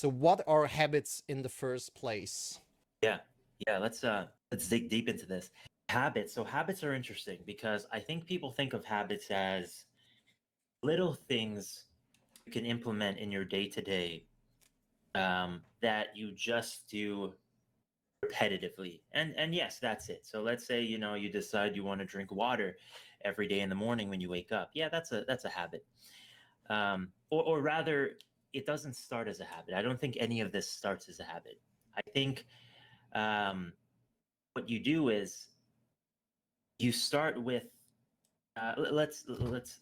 So what are habits in the first place? Yeah, let's dig deep into this. Habits. So habits are interesting because I think people think of habits as little things you can implement in your day to day that you just do repetitively. And yes, that's it. So let's say you decide you want to drink water every day in the morning when you wake up. Yeah, that's a habit. Or rather, it doesn't start as a habit. I don't think any of this starts as a habit. I think um, what you do is you start with let's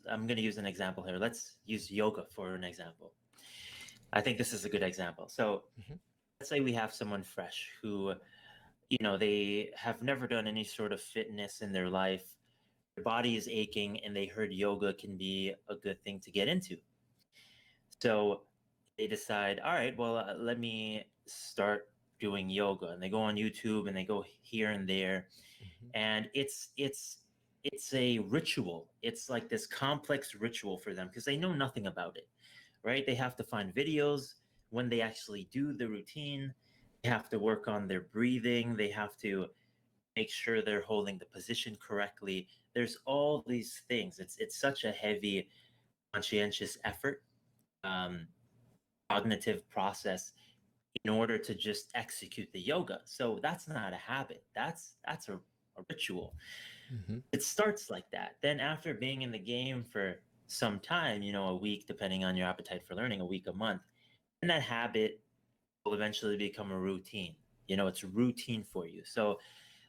I'm going to use an example here. Let's use yoga for an example. I think this is a good example. So Mhm. let's say we have someone fresh who they have never done any sort of fitness in their life. Their body is aching and they heard yoga can be a good thing to get into. So they decide, all right, well, let me start doing yoga. And they go on YouTube and they go here and there. Mhm. And it's a ritual. It's like this complex ritual for them because they know nothing about it, right? They have to find videos. When they actually do the routine, they have to work on their breathing. They have to make sure they're holding the position correctly. There's all these things. It's such a heavy, conscientious effort, um, cognitive process in order to just execute the yoga. So that's not a habit. That's a ritual. Mhm. It starts like that. Then after being in the game for some time, a week, depending on your appetite for learning, a week, a month, and that habit will eventually become a routine. It's routine for you. So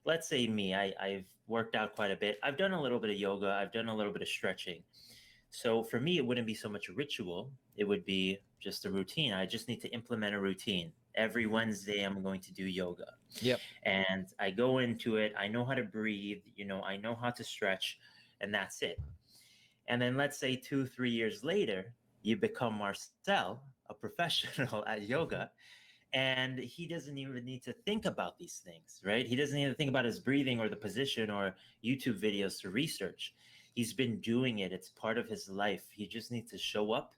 let's say me, I've worked out quite a bit. I've done a little bit of yoga. I've done a little bit of stretching. So for me, it wouldn't be so much a ritual. It would be just a routine. I just need to implement a routine. Every Mhm. Wednesday, I'm going to do yoga. Yep. And I go into it. I know how to breathe. I know how to stretch, and that's it. And then let's say 2, 3 years later, you become Marcel, a professional at yoga, Mhm. and he doesn't even need to think about these things, right? He doesn't need to think about his breathing or the position or YouTube videos to research. He's been doing it, it's part of his life. He just needs to show up.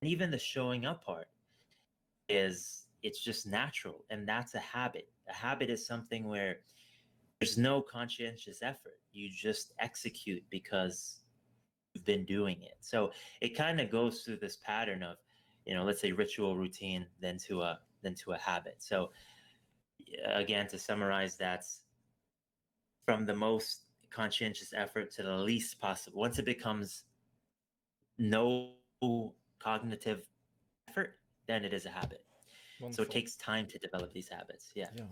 And even the showing up part it's just natural, and that's a habit. A habit is something where there's no conscientious effort. You just execute because you've been doing it. So it kind of goes through this pattern of, let's say ritual routine, then to a habit. So again, to summarize, that's from the most conscientious effort to the least possible. Once it becomes no cognitive effort, then it is a habit. So it takes Wonderful. time to develop these habits. Yeah. Yeah.